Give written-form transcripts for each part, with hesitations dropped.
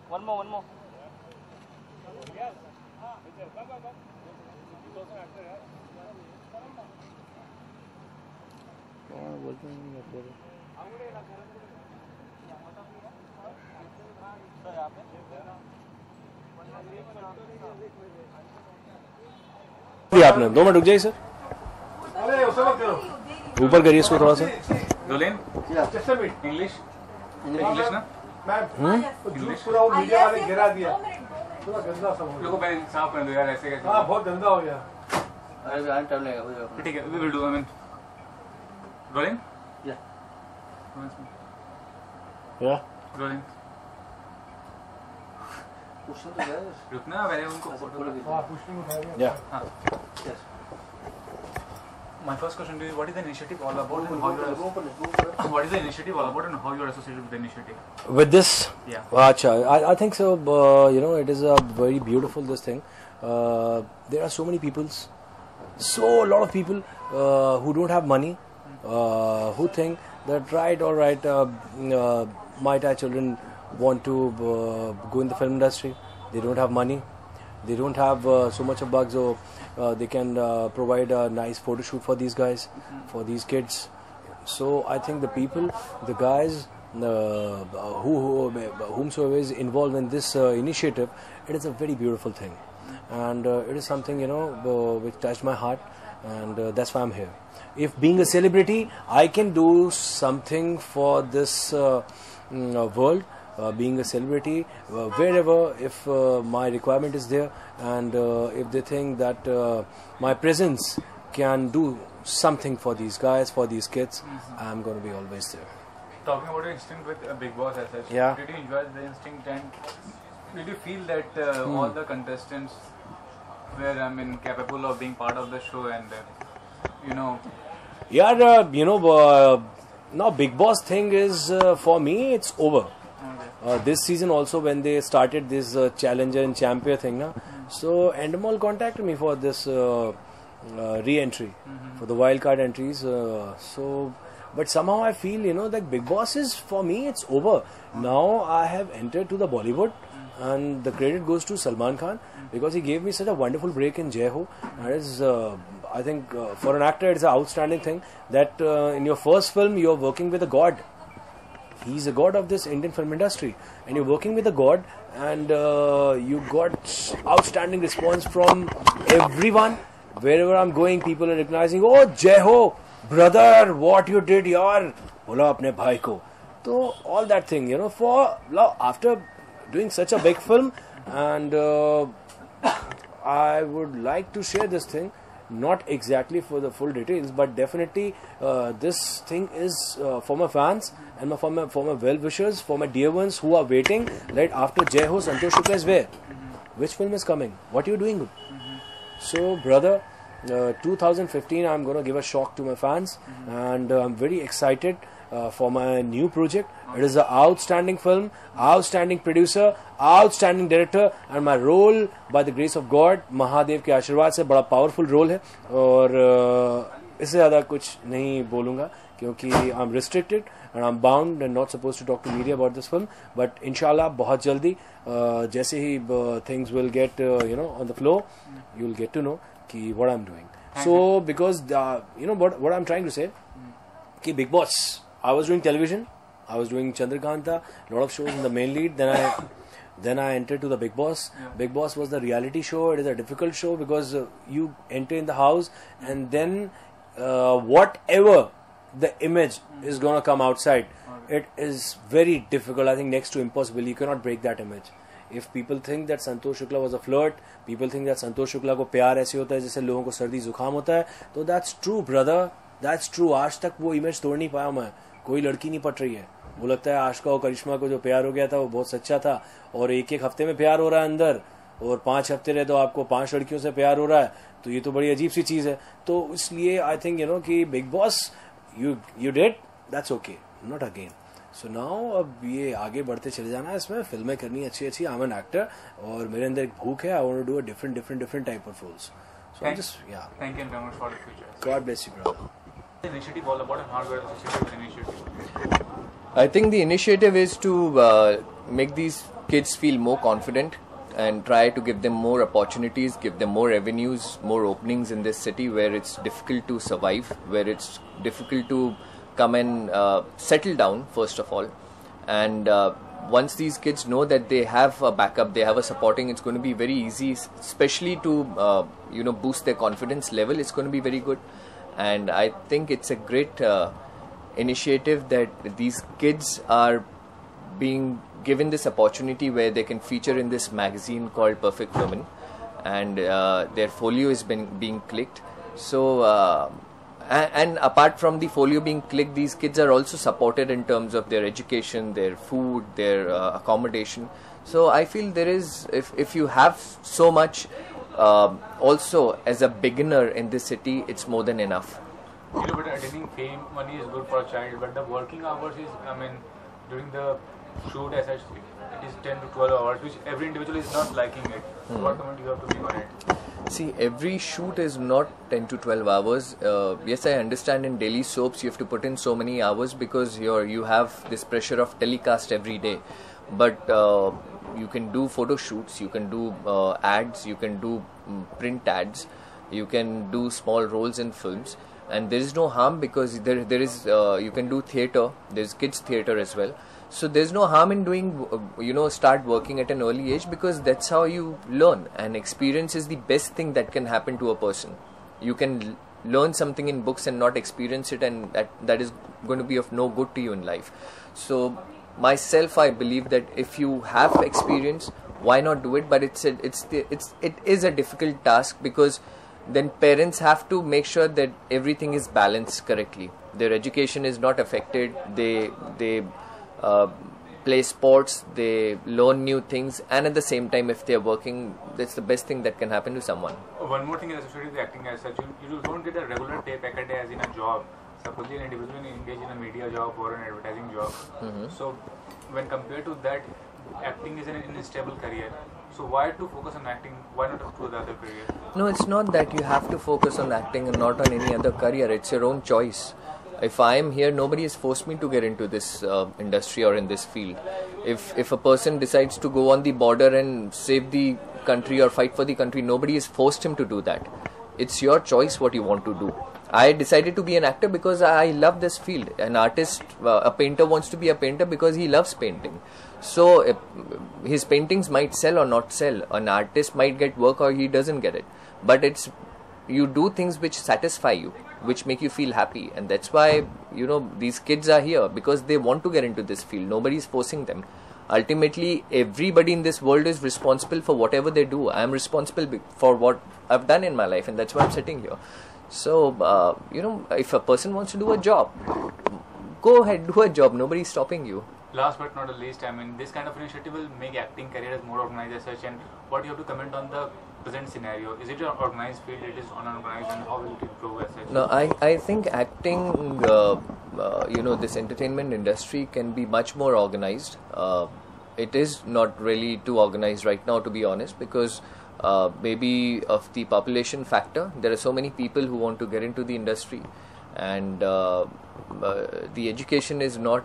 One more. आपने 2 minute रुक जाइए सर, ऊपर करिए इसको थोड़ा सा। रोलिन इंग्लिश ना इंग्लिश पूरा वो मीडिया वाले गिरा दिया, पूरा गंदा सब हो गया। लोगों पहले साफ कर दो यार, ऐसे कैसे? हाँ बहुत गंदा हो गया। अरे टाइम लगेगा, ठीक है, we will do. I mean, rolling. Yeah. Rolling. Question तो है, रुकना पहले उनको फोटो लगा। हाँ पुष्टिंग उठाया गया। हाँ. Yes. My first question to you: what is the initiative all about, and how you are? What is the initiative all about, and how you are associated with the initiative? With this, Yeah. Acha, I think so. You know, it is a very beautiful this thing. There are so many peoples, a lot of people who don't have money, who think that all right, my children want to go in the film industry. They don't have money. They don't have so much of bugs, so they can provide a nice photo shoot for these guys, for these kids. So I think the people, the guys, whomsoever is involved in this initiative, it is a very beautiful thing, and it is something, you know, which touched my heart, and that's why I'm here. If being a celebrity, I can do something for this world. Being a celebrity, wherever, if my requirement is there, and if they think that my presence can do something for these guys, for these kids, I'm going to be always there. Talking about your instinct with Big Boss as such, Yeah. did you enjoy the instinct, and did you feel that all the contestants were, capable of being part of the show, and you know? Yeah, you know, now Big Boss thing is, for me, it's over. This season also, when they started this challenger and champion thing, so Endemol contacted me for this re-entry, for the wildcard entries. But somehow I feel, you know, that Big Boss is, for me, it's over. Now I have entered to the Bollywood, and the credit goes to Salman Khan, because he gave me such a wonderful break in Jai Ho. That is, I think, for an actor, it's an outstanding thing that in your first film, you're working with a god. He's a god of this Indian film industry, and you're working with a god, and you got outstanding response from everyone. Wherever I'm going, people are recognizing, oh, Jai Ho, brother, what you did, yaar, bola apne bhai ko. So all that thing, you know, after doing such a big film, and I would like to share this thing. Not exactly for the full details, but definitely this thing is for my fans and for my well-wishers, for my dear ones who are waiting. Right after Jai Ho, Santosh Shukla is where? Which film is coming? What are you doing? So, brother, 2015, I'm going to give a shock to my fans, and I'm very excited for my new project. It is an outstanding film, outstanding producer, outstanding director, and my role, by the grace of God, Mahadev के आशीर्वाद से बड़ा powerful role है, और इससे ज़्यादा कुछ नहीं बोलूँगा, क्योंकि I'm restricted and I'm bound and not supposed to talk to media about this film. But inshallah, बहुत जल्दी जैसे ही things will get on the flow, you'll get to know कि what I'm doing. So because you know what I'm trying to say, कि Big Boss, I was doing television, I was doing Chandrakanta, a lot of shows in the main lead. Then I entered to the Big Boss. Yeah. Big Boss was the reality show. It is a difficult show because you enter in the house, and then whatever the image is gonna come outside, it is very difficult. I think next to impossible. You cannot break that image. If people think that Santosh Shukla was a flirt, people think that Santosh Shukla को प्यार ऐसे होता है जैसे लोगों को सर्दी जुकाम होता है, तो that's true, brother. That's true. आज तक वो इमेज तोड़ नहीं पाया मैं. कोई लड़की नहीं पट रही है. वो लगता है आशिका और करिश्मा को जो प्यार हो गया था वो बहुत सच्चा था, और एक हफ्ते में प्यार हो रहा है अंदर, और 5 हफ्ते रहे तो आपको 5 लड़कियों से प्यार हो रहा है, तो ये तो बड़ी अजीब सी चीज है. तो इसलिए आई थिंक कि big boss you did, that's okay, not again. So now अब ये आगे बढ़ते चले जाना है, इसमें फिल्में करनी अच्छी अच्छी. आई एम एन एक्टर, और मेरे अंदर एक भूख है. I want to do a different type of roles. So I just thank you very much for the future. God bless you brother. The initiative all about and how you are associated with the initiative? I think the initiative is to make these kids feel more confident and try to give them more opportunities, give them more avenues, more openings in this city where it's difficult to survive, where it's difficult to come and settle down, first of all. And once these kids know that they have a backup, they have a supporting, it's going to be very easy, especially to boost their confidence level. It's going to be very good. And I think it's a great initiative that these kids are being given this opportunity where they can feature in this magazine called Perfect Women, and their folio is being clicked. So and apart from the folio being clicked, these kids are also supported in terms of their education, their food, their accommodation. So I feel there is, if you have so much also as a beginner in this city, it's more than enough. But attaining fame, money is good for a child, but the working hours is, during the shoot as such, it is 10 to 12 hours, which every individual is not liking it. So what comment you have to make on it? See, every shoot is not 10 to 12 hours. Yes, I understand in daily soaps you have to put in so many hours because you have this pressure of telecast every day. But you can do photo shoots, you can do ads, you can do print ads, you can do small roles in films. And there is no harm because there is you can do theatre. There's kids theatre as well. So there's no harm in doing start working at an early age, because that's how you learn. And experience is the best thing that can happen to a person. You can learn something in books and not experience it, and that is going to be of no good to you in life. So myself, I believe that if you have experience, why not do it? But it is a difficult task, because then parents have to make sure that everything is balanced correctly. Their education is not affected. They play sports, they learn new things, and at the same time, if they're working, that's the best thing that can happen to someone. One more thing is associated with acting as such. You don't get a regular pack a day as in a job. Suppose an individual engaged in a media job or an advertising job. So when compared to that, acting is an unstable career. So why to focus on acting? Why not do the other career? No, it's not that you have to focus on acting and not on any other career. It's your own choice. If I am here, nobody has forced me to get into this industry or in this field. If a person decides to go on the border and save the country or fight for the country, nobody has forced him to do that. It's your choice what you want to do. I decided to be an actor because I love this field. An artist, a painter wants to be a painter because he loves painting. So his paintings might sell or not sell. An artist might get work or he doesn't get it. But you do things which satisfy you, which make you feel happy, and that's why these kids are here, because they want to get into this field. Nobody is forcing them. Ultimately, everybody in this world is responsible for whatever they do. I am responsible for what I've done in my life, and that's why I'm sitting here. So if a person wants to do a job, go ahead, do a job. Nobody is stopping you. Last but not the least, this kind of initiative will make acting careers more organized as such. And what you have to comment on the present scenario? Is it an organized field? It is unorganized, and how will it improve as such? No, I think acting, this entertainment industry can be much more organized. It is not really too organized right now, to be honest, because maybe of the population factor. There are so many people who want to get into the industry, and the education is not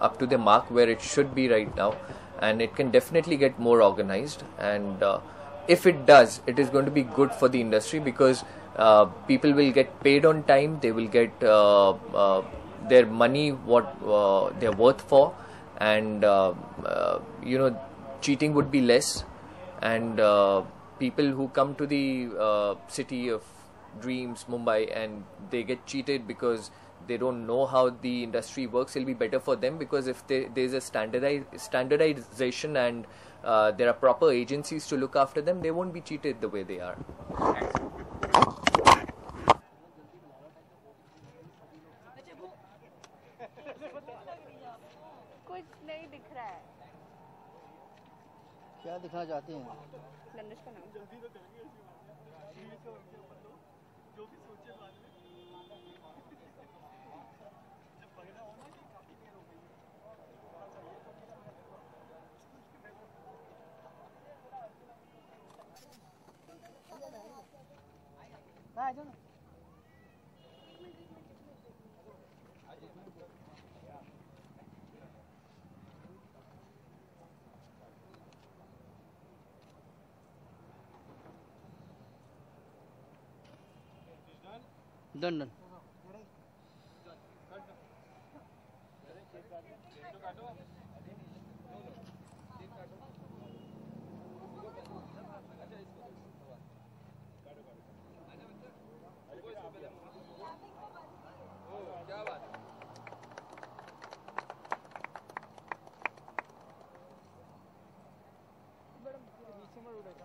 up to the mark where it should be right now, and it can definitely get more organized. And if it does, it is going to be good for the industry, because people will get paid on time. They will get their money what they're worth for, and cheating would be less. And people who come to the city of dreams, Mumbai, and they get cheated because they don't know how the industry works, it'll be better for them, because if there's a standardization and there are proper agencies to look after them, they won't be cheated the way they are. कुछ नहीं दिख रहा है। क्या दिखना चाहती हैं? नंदिश का नाम। आ जाओ ना। डन डन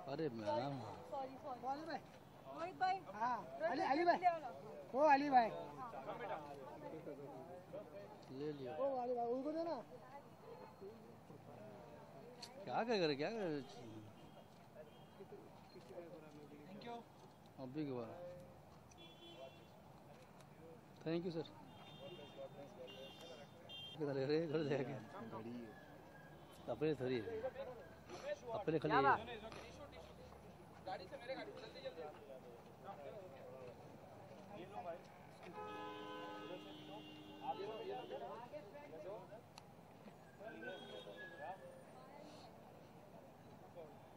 अरे मैडम मोहित भाई हाँ अली भाई ओ अली भाई ले लियो ओ अली भाई उनको देना क्या कर क्या कर अभी के बाद थैंक यू सर किधर रे घर जाके अपने थोड़ी है अपने खाली गाड़ी से मेरे गाड़ी जल्दी जल्दी ये लो भाई आप ये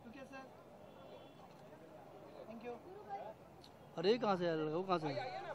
ओके सर थैंक यू अरे कहाँ से आया लड़का वो कहाँ से